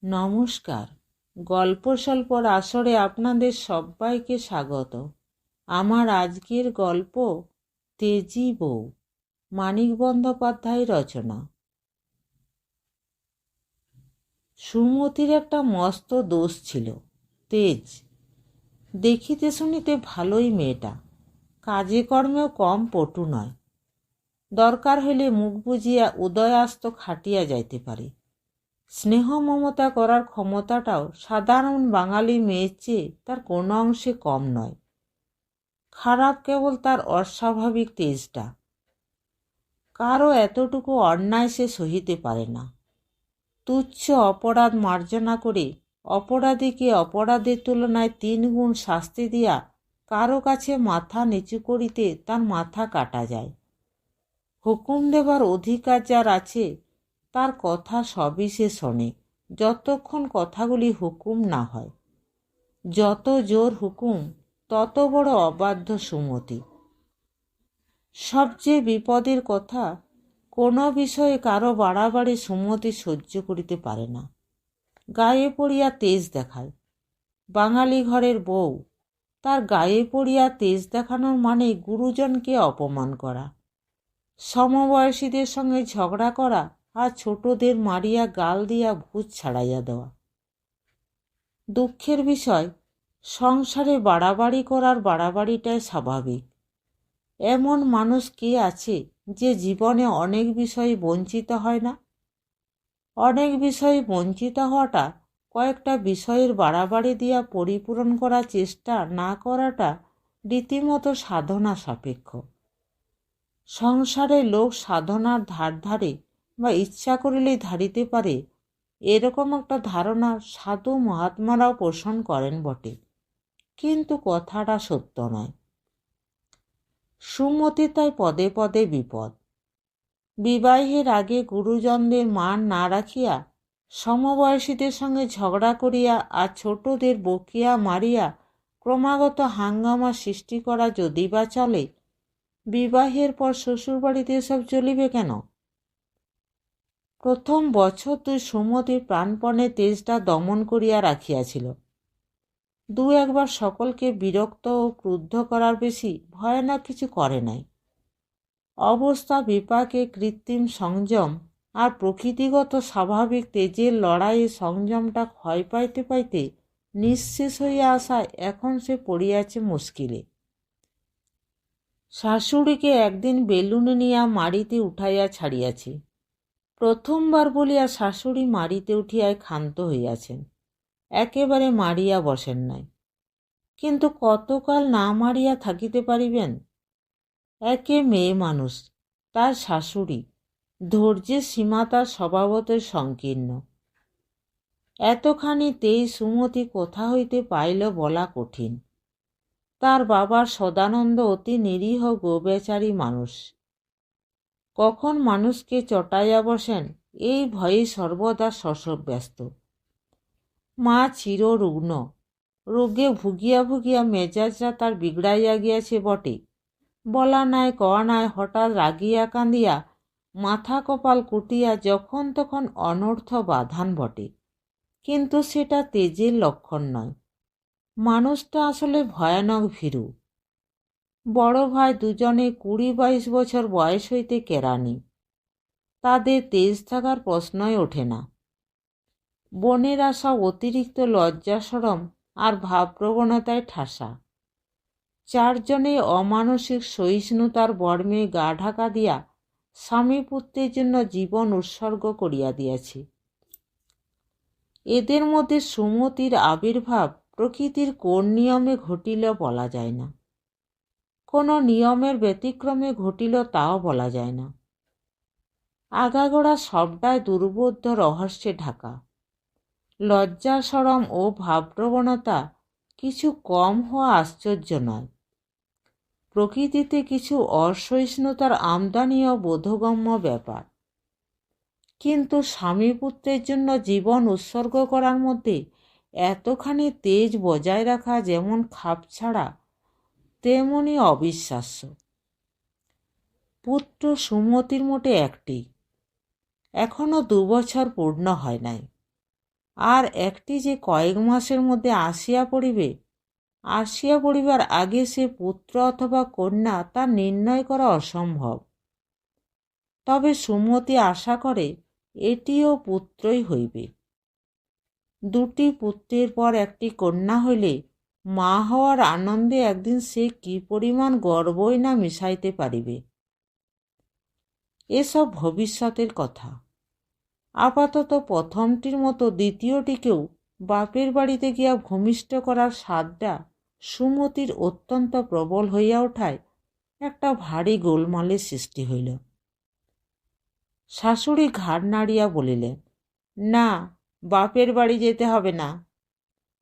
নমস্কার। গল্পস্বল্পর আসরে আপনাদের সবাইকে স্বাগত। আমার আজকের গল্প তেজি বউ, মানিক বন্দ্যোপাধ্যায় রচনা। সুমতির একটা মস্ত দোষ ছিল, তেজ। দেখিতে শুনিতে ভালোই মেয়েটা, কাজে কর্মেও কম পটু নয়। দরকার হইলে মুখ বুজিয়া উদয়াস্ত খাটিয়া যাইতে পারে। স্নেহ মমতা করার ক্ষমতাটাও সাধারণ বাঙালি মেয়ের চেয়ে তার কোনো অংশে কম নয়। খারাপ কেবল তার অস্বাভাবিক তেজটা। কারও এতটুকু অন্যায় সে সহিতে পারে না। তুচ্ছ অপরাধ মার্জনা করে অপরাধীকে অপরাধের তুলনায় 3 গুণ শাস্তি দিয়া কারো কাছে মাথা নিচু করিতে তার মাথা কাটা যায়। হুকুম দেবার অধিকার যার আছে তার কথা সবই সে শোনে, যতক্ষণ কথাগুলি হুকুম না হয়। যত জোর হুকুম তত বড় অবাধ্য সুমতি। সবচেয়ে বিপদের কথা, কোনো বিষয়ে কারো বাড়াবাড়ি সুমতি সহ্য করিতে পারে না। গায়ে পড়িয়া তেজ দেখায়। বাঙালি ঘরের বউ, তার গায়ে পড়িয়া তেজ দেখানোর মানে গুরুজনকে অপমান করা, সমবয়সীদের সঙ্গে ঝগড়া করা আর ছোটদের মারিয়া গাল দিয়া ভূত ছাড়াইয়া দেওয়া। দুঃখের বিষয়, সংসারে বাড়াবাড়ি করার বাড়াবাড়িটাই স্বাভাবিক। এমন মানুষ কে আছে যে জীবনে অনেক বিষয়ে বঞ্চিত হয় না? অনেক বিষয়ে বঞ্চিত হওয়াটা কয়েকটা বিষয়ের বাড়াবাড়ি দিয়া পরিপূরণ করার চেষ্টা না করাটা রীতিমতো সাধনা সাপেক্ষ। সংসারে লোক সাধনার ধার ধারে বা ইচ্ছা করিলেই ধারিতে পারে, এরকম একটা ধারণা সাধু মহাত্মারাও পোষণ করেন বটে, কিন্তু কথাটা সত্য নয়। সুমতি তাই পদে পদে বিপদ। বিবাহের আগে গুরুজনদের মান না রাখিয়া সমবয়সীদের সঙ্গে ঝগড়া করিয়া আর ছোটদের বকিয়া মারিয়া ক্রমাগত হাঙ্গামা সৃষ্টি করা যদি বা চলে, বিবাহের পর শ্বশুরবাড়িতে এসব চলিবে কেন? প্রথম বছর তুই সুমতির প্রাণপণে তেজটা দমন করিয়া রাখিয়াছিল। 2-1 বার সকলকে বিরক্ত ও ক্রুদ্ধ করার বেশি ভয়ানক কিছু করে নাই। অবস্থা বিপাকে কৃত্রিম সংযম আর প্রকৃতিগত স্বাভাবিক তেজের লড়াইয়ে সংযমটা ক্ষয় পাইতে পাইতে নিঃশেষ হইয়া আসায় এখন সে পড়িয়াছে মুশকিলে। শাশুড়িকে একদিন বেলুনে নিয়া মাড়িতে উঠাইয়া ছাড়িয়াছে। প্রথমবার বলিয়া শাশুড়ি মাড়িতে উঠিয়ায় ক্ষান্ত হইয়াছেন, একেবারে মারিয়া বসেন নাই। কিন্তু কতকাল না মারিয়া থাকিতে পারিবেন? একে মেয়ে মানুষ, তার শাশুড়ি, ধৈর্যের সীমা তার স্বভাবতই সংকীর্ণ। এতখানি তেজ সুমতি কোথা হইতে পাইল বলা কঠিন। তার বাবার সদানন্দ অতি নিরীহ গোবেচারী মানুষ। কখন মানুষকে চটাইয়া বসেন এই ভয়ে সর্বদা শশব্যস্ত। মা চিররুগ্ন, রোগে ভুগিয়া ভুগিয়া মেজাজটা তার বিগড়াইয়া গিয়াছে বটে। বলা নাই কওয়া নাই হঠাৎ রাগিয়া কাঁদিয়া মাথা কপাল কুটিয়া যখন তখন অনর্থ বাঁধান বটে, কিন্তু সেটা তেজের লক্ষণ নয়। মানুষটা আসলে ভয়ানক ভীরু। বড় ভাই দুজনে 20-22 বছর বয়স হইতে কেরানি। তাদের তেজ থাকার প্রশ্নই ওঠে না। বোনেরা সব অতিরিক্ত লজ্জা সরম আর ভাবপ্রবণতায় ঠাসা। 4 জনেই অমানসিক সহিষ্ণুতার বর্মে গা ঢাকা দিয়া স্বামী পুত্রের জন্য জীবন উৎসর্গ করিয়া দিয়াছে। এদের মধ্যে সুমতির আবির্ভাব প্রকৃতির কোন নিয়মে ঘটিল বলা যায় না, কোনো নিয়মের ব্যতিক্রমে ঘটিল তাও বলা যায় না। আগাগোড়া সবটাই দুর্বোধ্য রহস্যে ঢাকা। লজ্জা সরম ও ভাবপ্রবণতা কিছু কম হওয়া আশ্চর্য নয়। প্রকৃতিতে কিছু অসহিষ্ণুতার আমদানিও বোধগম্য ব্যাপার, কিন্তু স্বামী পুত্রের জন্য জীবন উৎসর্গ করার মধ্যে এতখানি তেজ বজায় রাখা যেমন খাপছাড়া তেমনি অবিশ্বাস্য। পুত্র সুমতির মোটে একটি, এখনো 2 বছর পূর্ণ হয় নাই। আর একটি যে কয়েক মাসের মধ্যে আসিয়া পড়িবার আগে সে পুত্র অথবা কন্যা তা নির্ণয় করা অসম্ভব। তবে সুমতি আশা করে এটিও পুত্রই হইবে। দুটি পুত্রের পর একটি কন্যা হইলে মা হওয়ার আনন্দে একদিন সে কি পরিমাণ গর্বই না মিশাইতে পারিবে। এসব ভবিষ্যতের কথা। আপাতত প্রথমটির মতো দ্বিতীয়টিকেও বাপের বাড়িতে গিয়া ভূমিষ্ঠ করার সাধটা সুমতির অত্যন্ত প্রবল হইয়া ওঠায় একটা ভারী গোলমালের সৃষ্টি হইল। শাশুড়ি ঘাড় নাড়িয়া বলিলেন, না, বাপের বাড়ি যেতে হবে না।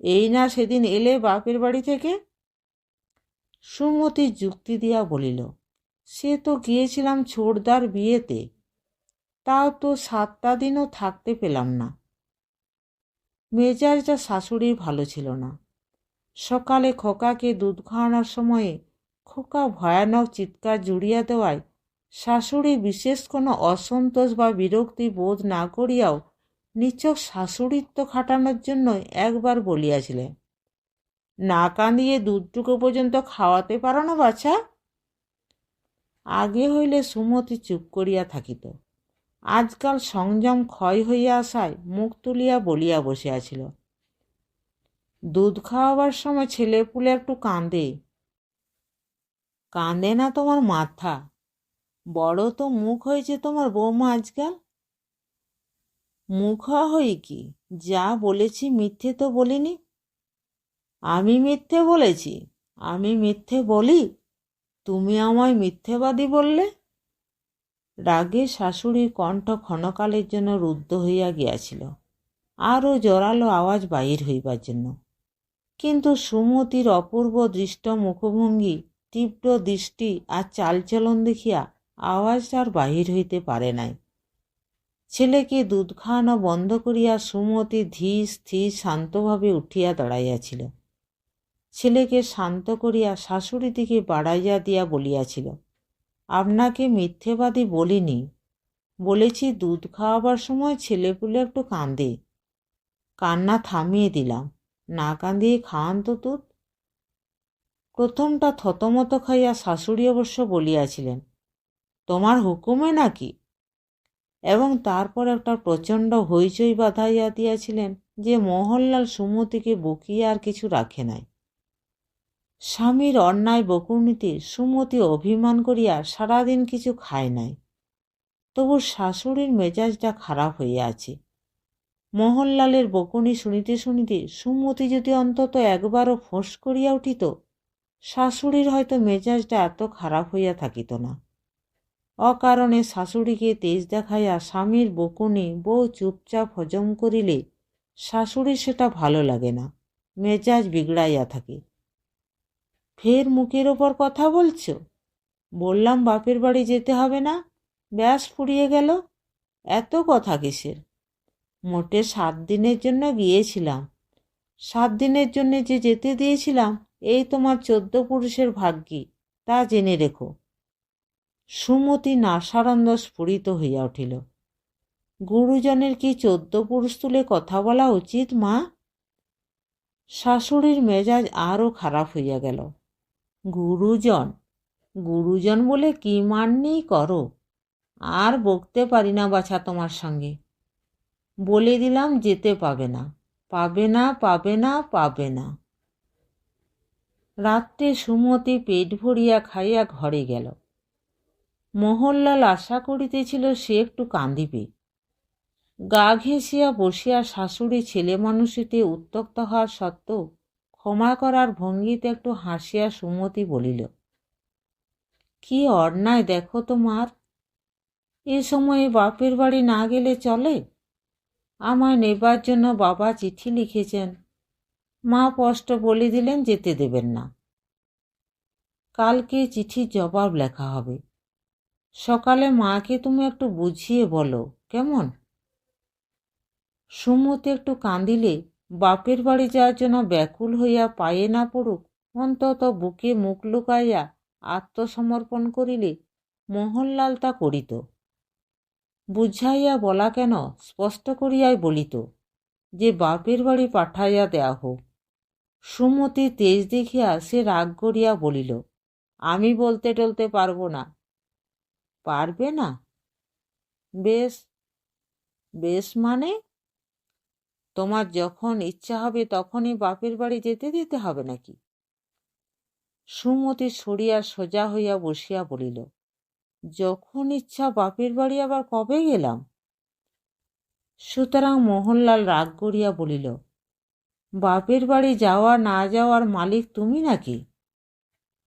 এই না সেদিন এলে বাপের বাড়ি থেকে? সুমতি যুক্তি দিয়া বলিল, সে তো গিয়েছিলাম ছোটদার বিয়েতে, তাও তো 7টা দিনও থাকতে পেলাম না। মেজাজটা শাশুড়ির ভালো ছিল না। সকালে খোকাকে দুধ খাওয়ানোর সময়ে খোকা ভয়ানক চিৎকার জুড়িয়া দেওয়ায় শাশুড়ি বিশেষ কোনো অসন্তোষ বা বিরক্তি বোধ না করিয়াও নিছক শাশুড়িত্ব খাটানোর জন্য একবার বলিয়াছিলেন, না কাঁদিয়ে দুধটুকু পর্যন্ত খাওয়াতে পারো না বাছা? আগে হইলে সুমতি চুপ করিয়া থাকিত, আজকাল সংযম ক্ষয় হইয়া আসায় মুখ তুলিয়া বলিয়া বসিয়াছিল, দুধ খাওয়াবার সময় ছেলেপুলে একটু কাঁদে। কাঁদে না তোমার মাথা, বড় তো মুখ হয়েছে তোমার বৌমা আজকাল। মুখ হই কি, যা বলেছি মিথ্যে তো বলিনি। আমি মিথ্যে বলেছি? আমি মিথ্যে বলি? তুমি আমায় মিথ্যেবাদী বললে। রাগে শাশুড়ির কণ্ঠ ক্ষণকালের জন্য রুদ্ধ হইয়া গিয়াছিল, আরও জোরালো আওয়াজ বাহির হইবার জন্য। কিন্তু সুমতির অপূর্ব দৃষ্ট মুখভঙ্গি, তীব্র দৃষ্টি আর চালচলন দেখিয়া আওয়াজটা আর বাহির হইতে পারে নাই। ছেলেকে দুধ খাওয়ানো বন্ধ করিয়া সুমতি ধীর স্থির শান্তভাবে উঠিয়া দাঁড়াইয়াছিল। ছেলেকে শান্ত করিয়া শাশুড়ি দিকে বাড়াইয়া দিয়া বলিয়াছিল, আপনাকে মিথ্যেবাদী বলিনি, বলেছি দুধ খাওয়াবার সময় ছেলেপুলে একটু কাঁদে, কান্না থামিয়ে দিলাম, না কাঁদিয়ে খাওয়ান তো দুধ। প্রথমটা থতমত খাইয়া শাশুড়ি অবশ্য বলিয়াছিলেন, তোমার হুকুমে নাকি? এবং তারপর একটা প্রচণ্ড হইচই বাঁধাইয়া দিয়াছিলেন যে মোহনলাল সুমতিকে বকিয়া আর কিছু রাখে নাই। স্বামীর অন্যায় বকুনিতে সুমতি অভিমান করিয়া সারাদিন কিছু খায় নাই, তবু শাশুড়ির মেজাজটা খারাপ হইয়া আছে। মোহনলালের বকুনি শুনিতে শুনিতে সুমতি যদি অন্তত একবারও ফোঁস করিয়া উঠিত, শাশুড়ির হয়তো মেজাজটা এত খারাপ হইয়া থাকিত না। অকারণে শাশুড়িকে তেজ দেখাইয়া স্বামীর বকুনি বউ চুপচাপ হজম করিলে শাশুড়ির সেটা ভালো লাগে না, মেজাজ বিগড়াইয়া থাকে। ফের মুখের ওপর কথা বলছ? বললাম বাপের বাড়ি যেতে হবে না, ব্যাস ফুরিয়ে গেল। এত কথা কিসের? মোটে 7 দিনের জন্য গিয়েছিলাম। 7 দিনের জন্য যে যেতে দিয়েছিলাম এই তোমার 14 পুরুষের ভাগ্যি, তা জেনে রেখো। সুমতি নাসারন্দ স্ফুরিত হইয়া উঠিল। গুরুজনের কি 14 পুরুষ তুলে কথা বলা উচিত মা? শাশুড়ির মেজাজ আরও খারাপ হইয়া গেল। গুরুজন গুরুজন বলে কি মাননি করো, আর বকতে পারি না বাছা তোমার সঙ্গে। বলে দিলাম যেতে পাবে না, পাবে না, পাবে না, পাবে না। রাত্রে সুমতি পেট ভরিয়া খাইয়া ঘরে গেল। মোহনলাল আশা করিতেছিল সে একটু কাঁদিবে। গা ঘেঁষিয়া বসিয়া শাশুড়ি ছেলে মানুষিতে উত্ত্যক্ত হওয়ার সত্ত্বেও ক্ষমা করার ভঙ্গিতে একটু হাসিয়া সুমতি বলিল, কি অন্যায় দেখো তো মার, এ সময়ে বাপের বাড়ি না গেলে চলে? আমায় নেবার জন্য বাবা চিঠি লিখেছেন, মা স্পষ্ট বলে দিলেন যেতে দেবেন না। কালকে চিঠির জবাব লেখা হবে। সকালে মাকে তুমি একটু বুঝিয়ে বলো, কেমন? সুমতি একটু কাঁদিলে বাপের বাড়ি যাওয়ার জন্য ব্যাকুল হইয়া পায়ে না পড়ুক, অন্তত বুকে মুখ লুকাইয়া আত্মসমর্পণ করিলে মোহনলাল তা করিত। বুঝাইয়া বলা কেন, স্পষ্ট করিয়াই বলিত, যে বাপের বাড়ি পাঠাইয়া দেয়া হোক। সুমতি তেজ দেখিয়া সে রাগ করিয়া বলিল, আমি বলতে টলতে পারব না। পারবে না? বেশ বেশ মানে? তোমার যখন ইচ্ছা হবে তখনই বাপের বাড়ি যেতে দিতে হবে নাকি? সুমতি সরিয়া সোজা হইয়া বসিয়া বলিল, যখন ইচ্ছা বাপের বাড়ি আবার কবে গেলাম? সুতরাং মোহনলাল রাগ করিয়া বলিল, বাপের বাড়ি যাওয়া না যাওয়ার মালিক তুমি নাকি?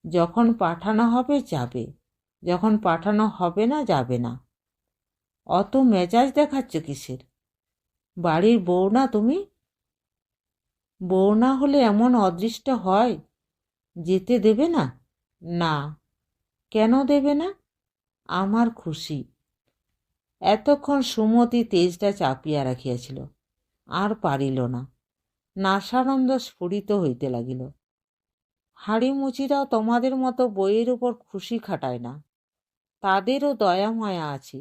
যখন পাঠানো হবে যাবে, যখন পাঠানো হবে না যাবে না। অত মেজাজ দেখাচ্ছ কিসের? বাড়ির বউ না তুমি? বউ না হলে এমন অদৃষ্ট হয়? যেতে দেবে না? না। কেন দেবে না? আমার খুশি। এতক্ষণ সুমতি তেজটা চাপিয়া রাখিয়াছিল, আর পারিল না। নাসানন্দ স্ফুরিত হইতে লাগিল। হাড়িমুচিরাও তোমাদের মতো বইয়ের উপর খুশি খাটায় না, তাদেরও দয়া মায়া আছে।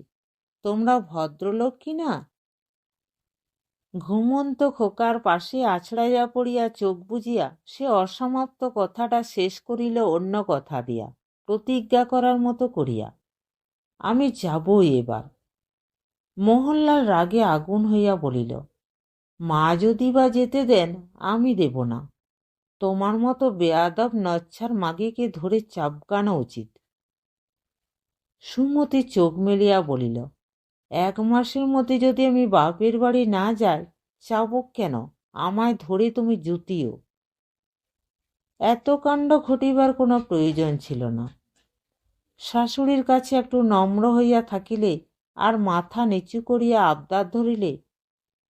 তোমরা ভদ্রলোক কি না? ঘুমন্ত খোকার পাশে আছড়াইয়া পড়িয়া চোখ বুজিয়া সে অসমাপ্ত কথাটা শেষ করিল অন্য কথা দিয়া, প্রতিজ্ঞা করার মতো করিয়া, আমি যাবই এবার। মোহনলাল রাগে আগুন হইয়া বলিল, মা যদি বা যেতে দেন, আমি দেব না। তোমার মতো বেয়াদব নচ্ছার মাগিকে ধরে চাবকানো উচিত। সুমতি চোখ মেলিয়া বলিল, 1 মাসের মধ্যে যদি আমি বাপের বাড়ি না যাই, চাবক কেন? আমায় ধরে তুমি জুতিও। এত কাণ্ড ঘটিবার কোনো প্রয়োজন ছিল না। শাশুড়ির কাছে একটু নম্র হইয়া থাকিলে আর মাথা নিচু করিয়া আবদার ধরিলে,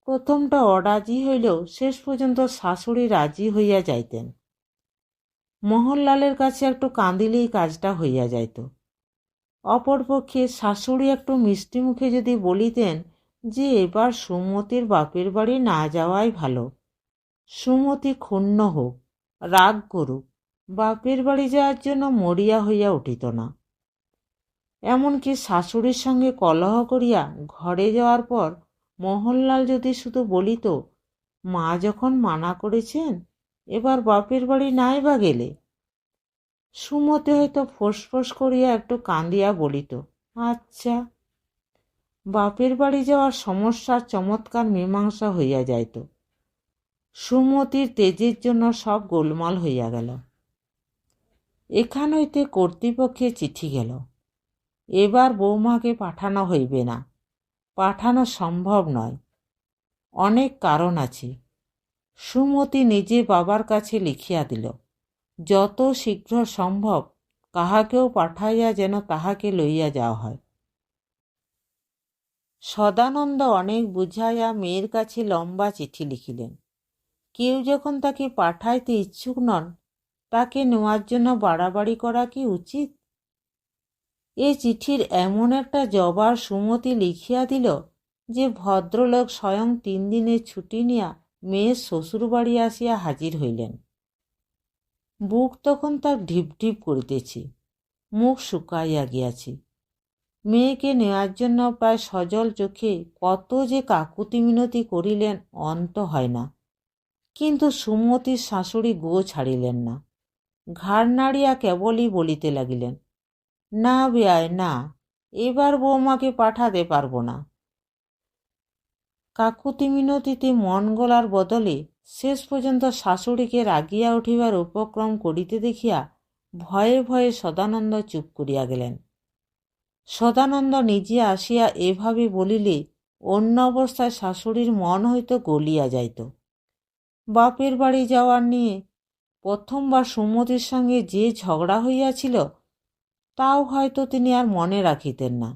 প্রথমটা অরাজি হইলেও শেষ পর্যন্ত শাশুড়ি রাজি হইয়া যাইতেন। মোহনলালের কাছে একটু কাঁদিলেই কাজটা হইয়া যাইত। অপরপক্ষে শাশুড়ি একটু মিষ্টি মুখে যদি বলিতেন যে এবার সুমতির বাপের বাড়ি না যাওয়াই ভালো, সুমতি ক্ষুণ্ণ হোক, রাগ করুক, বাপের বাড়ি যাওয়ার জন্য মরিয়া হইয়া উঠিত না। এমনকি শাশুড়ির সঙ্গে কলহ করিয়া ঘরে যাওয়ার পর মোহনলাল যদি শুধু বলিত, মা যখন মানা করেছেন, এবার বাপের বাড়ি নাই বা গেলে, সুমতি হয়তো ফোঁস করিয়া একটু কাঁদিয়া বলিত, আচ্ছা। বাপের বাড়ি যাওয়ার সমস্যার চমৎকার মীমাংসা হইয়া যাইত। সুমতির তেজের জন্য সব গোলমাল হইয়া গেল। এখান হইতে কর্তৃপক্ষে চিঠি গেল, এবার বৌমাকে পাঠানো হইবে না, পাঠানো সম্ভব নয়। অনেক কারণ আছে। সুমতি নিজে বাবার কাছে লিখিয়া দিল, যত শীঘ্র সম্ভব কাহাকেও পাঠাইয়া যেন তাহাকে লইয়া যাওয়া হয়। সদানন্দ অনেক বুঝাইয়া মেয়ের কাছে লম্বা চিঠি লিখিলেন। কেউ যখন তাকে পাঠাইতে ইচ্ছুক নন, তাকে নেওয়ার জন্য বাড়াবাড়ি করা কি উচিত? এ চিঠির এমন একটা জবাব সুমতি লিখিয়া দিল যে ভদ্রলোক স্বয়ং 3 দিনের ছুটি নিয়া মেয়ের শ্বশুরবাড়ি আসিয়া হাজির হইলেন। বুক তখন তার ঢিপ ঢিপ করিতেছে, মুখ শুকাইয়া গিয়াছে। মেয়েকে নেওয়ার জন্য প্রায় সজল চোখে কত যে কাকুতি মিনতি করিলেন, অন্ত হয় না। কিন্তু সুমতির শাশুড়ি গো ছাড়িলেন না। ঘাড় নাড়িয়া কেবলই বলিতে লাগিলেন, না বেয়াই না, এবার বৌমাকে পাঠাতে পারব না। কাকুতি মিনতিতে মন গলার বদলে শেষ পর্যন্ত শাশুড়িকে রাগিয়া উঠিবার উপক্রম করিতে দেখিয়া ভয়ে ভয়ে সদানন্দ চুপ করিয়া গেলেন। সদানন্দ নিজে আসিয়া এভাবে বলিলে অন্য অবস্থায় শাশুড়ির মন হয়তো গলিয়া যাইত। বাপের বাড়ি যাওয়ার নিয়ে প্রথমবার সুমতির সঙ্গে যে ঝগড়া হইয়াছিল, তাও হয়তো তিনি আর মনে রাখিতেন না।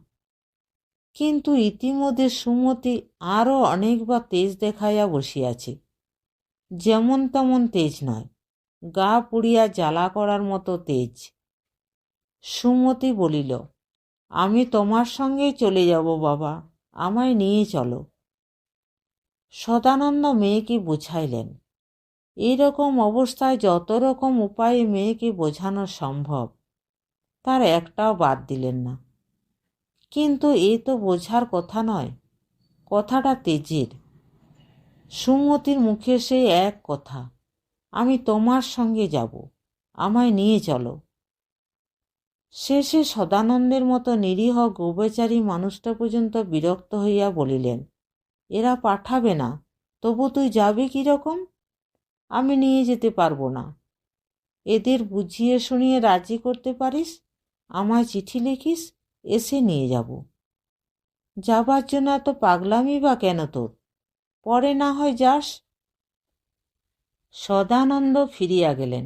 কিন্তু ইতিমধ্যে সুমতি আরও অনেকবার তেজ দেখাইয়া বসিয়াছে। যেমন তেমন তেজ নয়, গা পুড়িয়া জ্বালা করার মতো তেজ। সুমতি বলিল, আমি তোমার সঙ্গেই চলে যাব বাবা, আমায় নিয়ে চলো। সদানন্দ মেয়েকে বুঝাইলেন। এইরকম অবস্থায় যত রকম উপায়ে মেয়েকে বোঝানো সম্ভব, তার একটাও বাদ দিলেন না। কিন্তু এ তো বোঝার কথা নয়, কথাটা তেজের। সুমতির মুখে সেই এক কথা, আমি তোমার সঙ্গে যাব, আমায় নিয়ে চলো। শেষে সদানন্দের মতো নিরীহ গোবেচারী মানুষটা পর্যন্ত বিরক্ত হইয়া বলিলেন, এরা পাঠাবে না, তবু তুই যাবি কীরকম? আমি নিয়ে যেতে পারবো না। এদের বুঝিয়ে শুনিয়ে রাজি করতে পারিস, আমায় চিঠি লিখিস, এসে নিয়ে যাব। যাবার জন্য এত পাগলামি বা কেন তোর? পরে না হয় যাস। সদানন্দ ফিরিয়া গেলেন।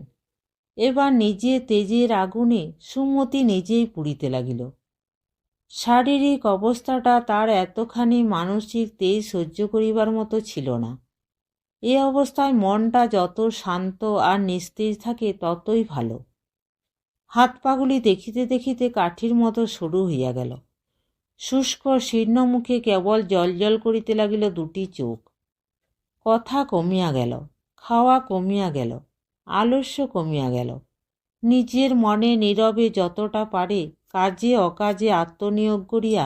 এবার নিজে তেজের আগুনে সুমতি নিজেই পুড়িতে লাগিল। শারীরিক অবস্থাটা তার এতখানি মানসিক তেজ সহ্য করিবার মতো ছিল না। এ অবস্থায় মনটা যত শান্ত আর নিস্তেজ থাকে ততই ভালো। হাত পাগুলি দেখিতে দেখিতে কাঠির মতো সরু হইয়া গেল। শুষ্ক শীর্ণ মুখে কেবল জল করিতে লাগিল দুটি চোখ। কথা কমিয়া গেল, খাওয়া কমিয়া গেল, আলস্য কমিয়া গেল। নিজের মনে নীরবে যতটা পারে কাজে অকাজে আত্মনিয়োগ করিয়া,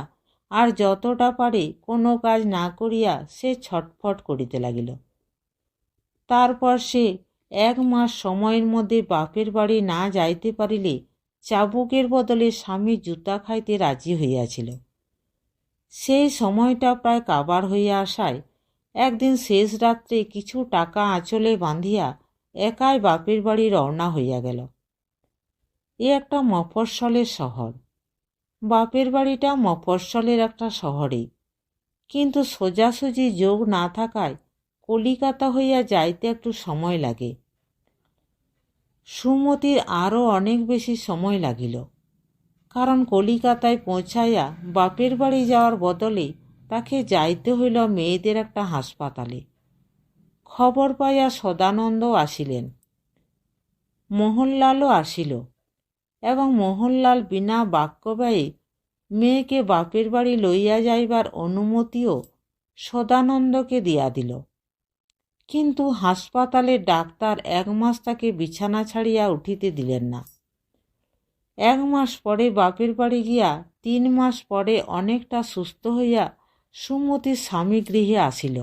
আর যতটা পারে কোনো কাজ না করিয়া সে ছটফট করিতে লাগিল। তারপর সে 1 মাস সময়ের মধ্যে বাপের বাড়ি না যাইতে পারিলে চাবুকের বদলে স্বামীর জুতা খাইতে রাজি হইয়াছিল। সেই সময়টা প্রায় কাবার হইয়া আসায় একদিন শেষ রাত্রে কিছু টাকা আঁচলে বাঁধিয়া একাই বাপের বাড়ি রওনা হইয়া গেল। এ একটা মফস্বলের শহর। বাপের বাড়িটা মফস্বলের একটা শহরেই, কিন্তু সোজাসুজি যোগ না থাকায় কলিকাতা হইয়া যাইতে একটু সময় লাগে। সুমতির আরও অনেক বেশি সময় লাগিল, কারণ কলিকাতায় পৌঁছাইয়া বাপের বাড়ি যাওয়ার বদলে তাকে যাইতে হইল মেয়েদের একটা হাসপাতালে। খবর পাইয়া সদানন্দও আসিলেন, মোহনলালও আসিল, এবং মোহনলাল বিনা বাক্যব্যয়ে মেয়েকে বাপের বাড়ি লইয়া যাইবার অনুমতিও সদানন্দকে দিয়া দিল। কিন্তু হাসপাতালের ডাক্তার 1 মাস তাকে বিছানা ছাড়িয়া উঠিতে দিলেন না। 1 মাস পরে বাপের বাড়ি গিয়া 3 মাস পরে অনেকটা সুস্থ হইয়া সুমতির স্বামী গৃহে আসিল।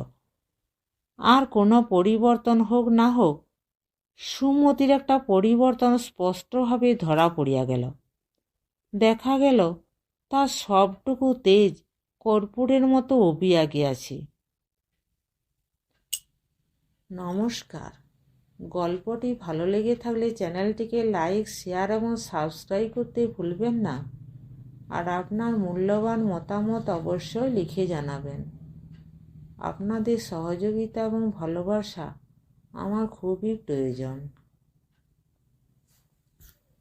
আর কোনো পরিবর্তন হোক না হোক, সুমতির একটা পরিবর্তন স্পষ্টভাবে ধরা পড়িয়া গেল। দেখা গেল তার সবটুকু তেজ কর্পূরের মতো উবিয়া গিয়াছে। নমস্কার। গল্পটি ভালো লেগে থাকলে চ্যানেলটিকে লাইক, শেয়ার এবং সাবস্ক্রাইব করতে ভুলবেন না। আর আপনার মূল্যবান মতামত অবশ্যই লিখে জানাবেন। আপনাদের সহযোগিতা এবং ভালোবাসা আমার খুবই প্রয়োজন।